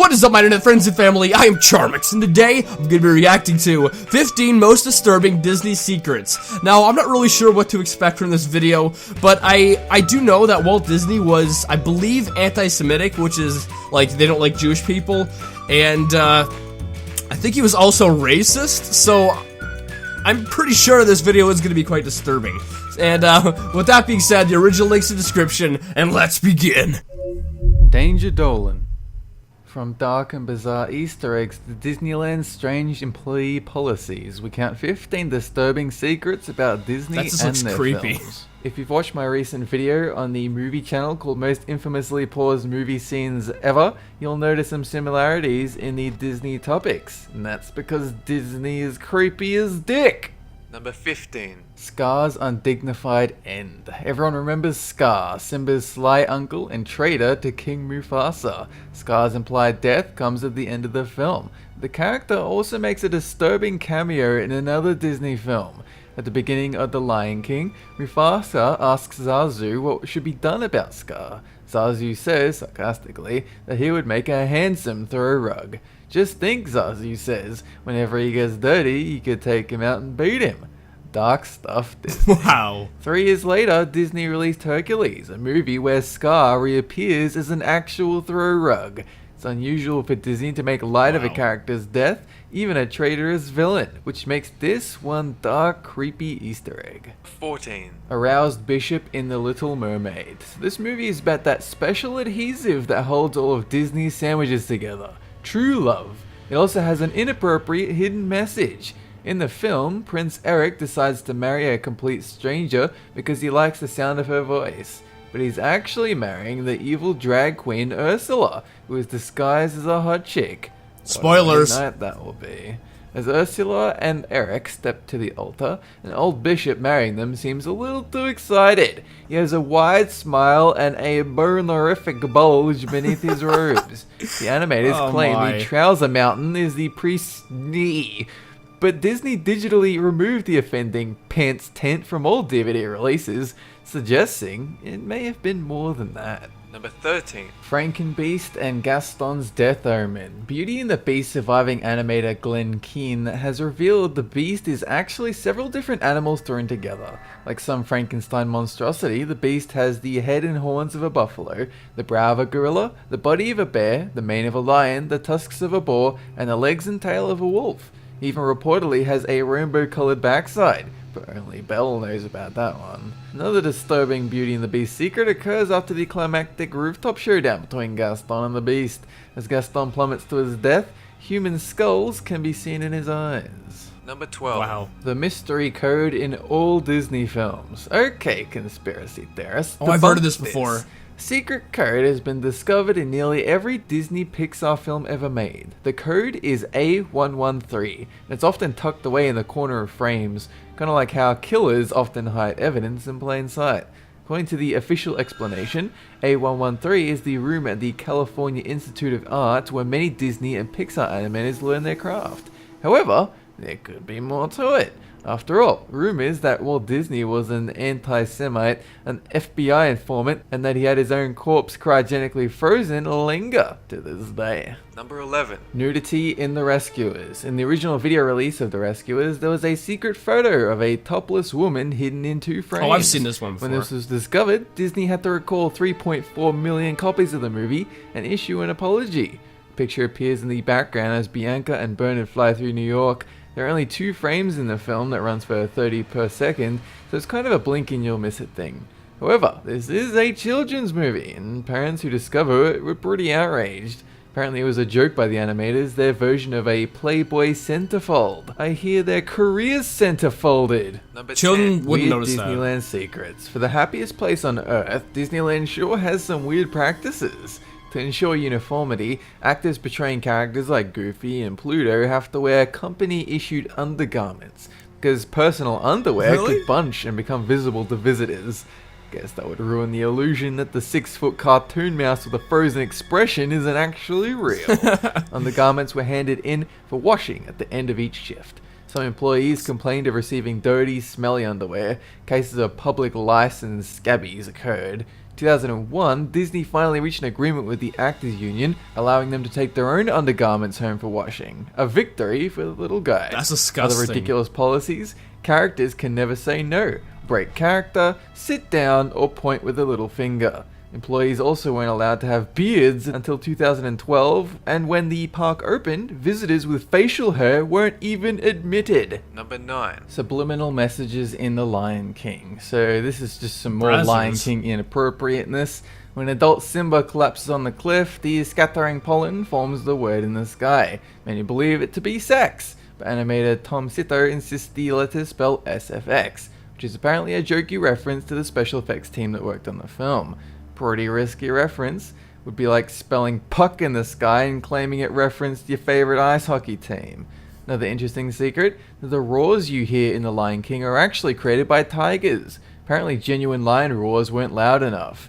What is up, my internet friends and family? I am Charmx, and today I'm going to be reacting to 15 most disturbing Disney secrets. Now, I'm not really sure what to expect from this video, but I do know that Walt Disney was, I believe, anti-Semitic, which is, like, they don't like Jewish people, and, I think he was also racist, so I'm pretty sure this video is going to be quite disturbing. And, with that being said, the original link's in the description, and let's begin! Danger Dolan. From dark and bizarre Easter eggs to Disneyland's strange employee policies, we count 15 disturbing secrets about Disney and their creepy. films. If you've watched my recent video on the movie channel called Most Infamously Paused Movie Scenes Ever, you'll notice some similarities in the Disney topics, and that's because Disney is creepy as dick! Number 15. Scar's undignified end. Everyone remembers Scar, Simba's sly uncle and traitor to King Mufasa. Scar's implied death comes at the end of the film. The character also makes a disturbing cameo in another Disney film. At the beginning of The Lion King, Mufasa asks Zazu what should be done about Scar. Zazu says, sarcastically, that he would make a handsome throw rug. Just think, Zazu says, whenever he gets dirty, you could take him out and beat him. Dark stuff, Disney. Wow. 3 years later, Disney released Hercules, a movie where Scar reappears as an actual throw rug. It's unusual for Disney to make light of a character's death, even a traitorous villain, which makes this one dark, creepy Easter egg. 14. Aroused Bishop in The Little Mermaid. This movie is about that special adhesive that holds all of Disney's sandwiches together. True love. It also has an inappropriate hidden message. In the film, Prince Eric decides to marry a complete stranger because he likes the sound of her voice. But he's actually marrying the evil drag queen Ursula, who is disguised as a hot chick. Spoilers! What a night that will be. As Ursula and Eric step to the altar, an old bishop marrying them seems a little too excited. He has a wide smile and a bonerific bulge beneath his robes. The animators claim the trouser mountain is the priest's knee. But Disney digitally removed the offending pants tent from all DVD releases, suggesting it may have been more than that. Number 13. Frankenbeast and Gaston's Death Omen. Beauty and the Beast surviving animator Glenn Keane has revealed the Beast is actually several different animals thrown together. Like some Frankenstein monstrosity, the Beast has the head and horns of a buffalo, the brow of a gorilla, the body of a bear, the mane of a lion, the tusks of a boar, and the legs and tail of a wolf. He even reportedly has a rainbow-coloured backside, but only Belle knows about that one. Another disturbing Beauty and the Beast secret occurs after the climactic rooftop showdown between Gaston and the Beast. As Gaston plummets to his death, human skulls can be seen in his eyes. Number 12. Wow. The mystery code in all Disney films. Okay, conspiracy theorists. Oh, I've heard of this debunk before. Secret code has been discovered in nearly every Disney Pixar film ever made. The code is A113, and it's often tucked away in the corner of frames, kind of like how killers often hide evidence in plain sight. According to the official explanation, A113 is the room at the California Institute of Art where many Disney and Pixar animators learn their craft. However, there could be more to it. After all, rumors that Walt Disney was an anti-Semite, an FBI informant, and that he had his own corpse cryogenically frozen linger to this day. Number 11. Nudity in The Rescuers. In the original video release of The Rescuers, there was a secret photo of a topless woman hidden in 2 frames. Oh, I've seen this one before. When this was discovered, Disney had to recall 3.4 million copies of the movie and issue an apology. The picture appears in the background as Bianca and Bernard fly through New York. There are only 2 frames in the film that runs for 30 per second, so it's kind of a blink and you'll miss it thing. However, this is a children's movie, and parents who discover it were pretty outraged. Apparently it was a joke by the animators, their version of a Playboy centerfold. I hear their careers centerfolded. Number 10. Children wouldn't Weird notice that. Disneyland secrets. For the happiest place on Earth, Disneyland sure has some weird practices. To ensure uniformity, actors portraying characters like Goofy and Pluto have to wear company-issued undergarments, because personal underwear could bunch and become visible to visitors. Guess that would ruin the illusion that the 6-foot cartoon mouse with a frozen expression isn't actually real. Undergarments were handed in for washing at the end of each shift. Some employees complained of receiving dirty, smelly underwear. Cases of public lice and scabies occurred. 2001, Disney finally reached an agreement with the Actors Union, allowing them to take their own undergarments home for washing. A victory for the little guy. That's disgusting. Other ridiculous policies: characters can never say no, break character, sit down, or point with a little finger. Employees also weren't allowed to have beards until 2012, and when the park opened, visitors with facial hair weren't even admitted. Number 9. Subliminal messages in The Lion King. So this is just some more Brazzers. Lion King inappropriateness. When adult Simba collapses on the cliff, the scattering pollen forms the word in the sky. Many believe it to be sex, but animator Tom Sito insists the letters spell SFX, which is apparently a jokey reference to the special effects team that worked on the film. Pretty risky reference. Would be like spelling puck in the sky and claiming it referenced your favorite ice hockey team. Another interesting secret: the roars you hear in The Lion King are actually created by tigers. Apparently genuine lion roars weren't loud enough.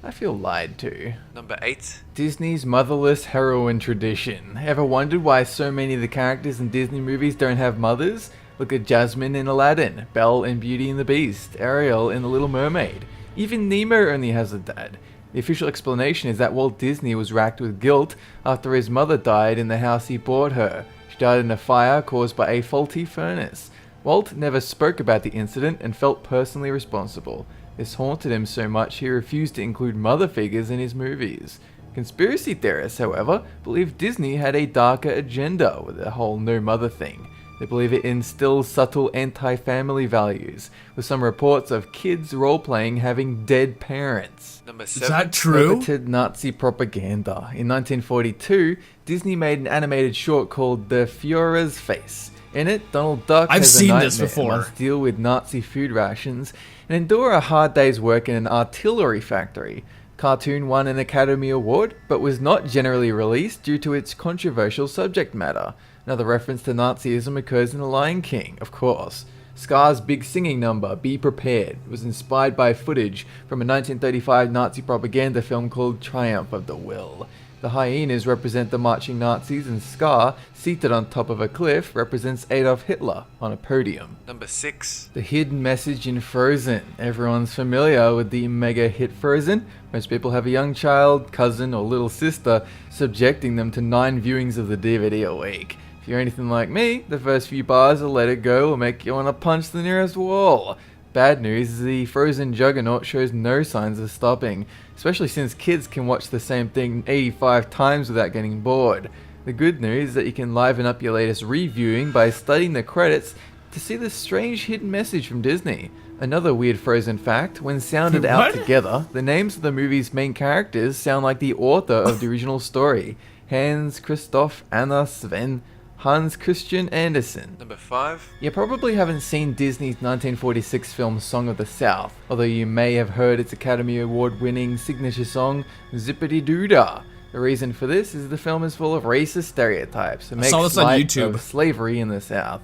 I feel lied to. Number 8. Disney's motherless heroine tradition. Ever wondered why so many of the characters in Disney movies don't have mothers? Look at Jasmine in Aladdin, Belle in Beauty and the Beast, Ariel in The Little Mermaid. Even Nemo only has a dad. The official explanation is that Walt Disney was racked with guilt after his mother died in the house he bought her. She died in a fire caused by a faulty furnace. Walt never spoke about the incident and felt personally responsible. This haunted him so much he refused to include mother figures in his movies. Conspiracy theorists, however, believe Disney had a darker agenda with the whole no mother thing. They believe it instills subtle anti-family values, with some reports of kids role-playing having dead parents. Number Is 7. that true? Prohibited Nazi propaganda. In 1942, Disney made an animated short called The Führer's Face. In it, Donald Duck I've has seen a nightmare this before. and must deal with Nazi food rations and endure a hard day's work in an artillery factory. Cartoon won an Academy Award, but was not generally released due to its controversial subject matter. Another reference to Nazism occurs in The Lion King, of course. Scar's big singing number, Be Prepared, was inspired by footage from a 1935 Nazi propaganda film called Triumph of the Will. The hyenas represent the marching Nazis, and Scar, seated on top of a cliff, represents Adolf Hitler on a podium. Number 6. The hidden message in Frozen. Everyone's familiar with the mega hit Frozen. Most people have a young child, cousin, or little sister, subjecting them to 9 viewings of the DVD a week. If you're anything like me, the first few bars of Let It Go will make you want to punch the nearest wall. Bad news is the Frozen juggernaut shows no signs of stopping, especially since kids can watch the same thing 85 times without getting bored. The good news is that you can liven up your latest reviewing by studying the credits to see the strange hidden message from Disney. Another weird Frozen fact: when sounded out What? together, the names of the movie's main characters sound like the author of the original story. Hans, Christoph, Anna, Sven, Hans Christian Andersen. Number 5. You probably haven't seen Disney's 1946 film Song of the South, although you may have heard its Academy Award winning signature song, Zippity Doo Dah. The reason for this is the film is full of racist stereotypes and I saw makes this on light YouTube. of slavery in the South.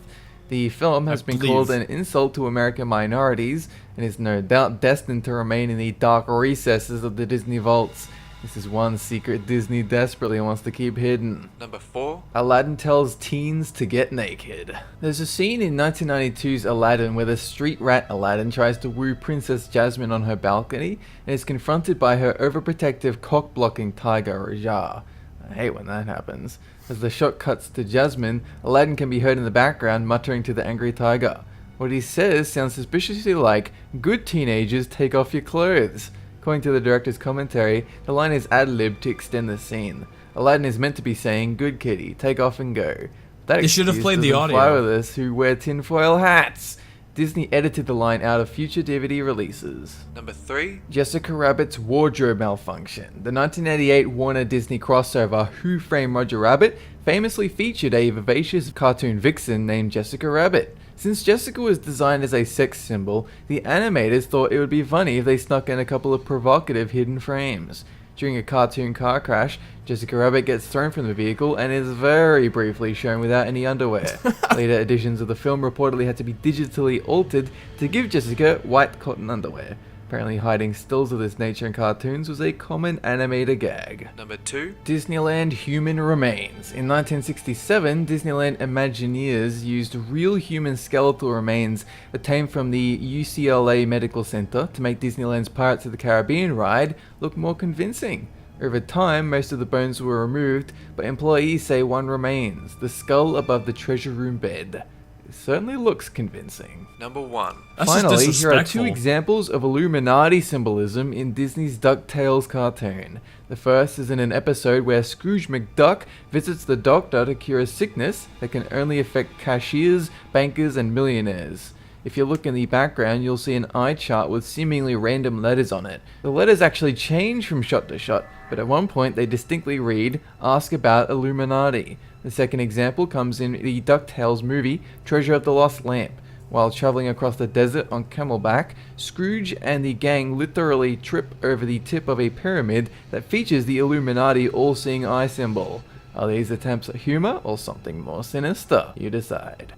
The film has been believe. called an insult to American minorities and is no doubt destined to remain in the dark recesses of the Disney vaults. This is one secret Disney desperately wants to keep hidden. Number 4. Aladdin tells teens to get naked. There's a scene in 1992's Aladdin where the street rat Aladdin tries to woo Princess Jasmine on her balcony and is confronted by her overprotective cock-blocking tiger Rajah. I hate when that happens. As the shot cuts to Jasmine, Aladdin can be heard in the background muttering to the angry tiger. What he says sounds suspiciously like, "Good teenagers, take off your clothes." According to the director's commentary, the line is ad-libbed to extend the scene. Aladdin is meant to be saying, "Good kitty, take off and go." That They should have excuse played the doesn't fly audio. with us who wear tinfoil hats. Disney edited the line out of future DVD releases. Number 3. Jessica Rabbit's wardrobe malfunction. The 1988 Warner Disney crossover Who Framed Roger Rabbit famously featured a vivacious cartoon vixen named Jessica Rabbit. Since Jessica was designed as a sex symbol, the animators thought it would be funny if they snuck in a couple of provocative hidden frames. During a cartoon car crash, Jessica Rabbit gets thrown from the vehicle and is very briefly shown without any underwear. Later editions of the film reportedly had to be digitally altered to give Jessica white cotton underwear. Apparently hiding stills of this nature in cartoons was a common animator gag. Number 2. Disneyland Human Remains. In 1967, Disneyland Imagineers used real human skeletal remains obtained from the UCLA Medical Center to make Disneyland's Pirates of the Caribbean ride look more convincing. Over time, most of the bones were removed, but employees say one remains, the skull above the treasure room bed. It certainly looks convincing. Number 1. That's just Finally, here are disrespectful. 2 examples of Illuminati symbolism in Disney's DuckTales cartoon. The first is in an episode where Scrooge McDuck visits the doctor to cure a sickness that can only affect cashiers, bankers, and millionaires. If you look in the background, you'll see an eye chart with seemingly random letters on it. The letters actually change from shot to shot, but at one point they distinctly read, "Ask about Illuminati." The second example comes in the DuckTales movie, Treasure of the Lost Lamp. While traveling across the desert on camelback, Scrooge and the gang literally trip over the tip of a pyramid that features the Illuminati all-seeing eye symbol. Are these attempts at humor or something more sinister? You decide.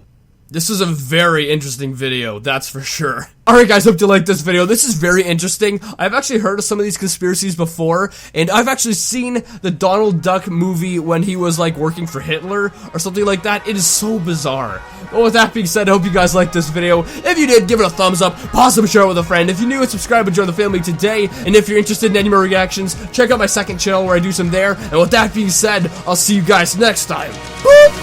This is a very interesting video, that's for sure. Alright guys, hope you liked this video. This is very interesting. I've actually heard of some of these conspiracies before, and I've actually seen the Donald Duck movie when he was like working for Hitler or something like that. It is so bizarre. But with that being said, I hope you guys liked this video. If you did, give it a thumbs up, pause and share it with a friend. If you're new, subscribe and join the family today. And if you're interested in any more reactions, check out my second channel where I do some there. And with that being said, I'll see you guys next time. Boop!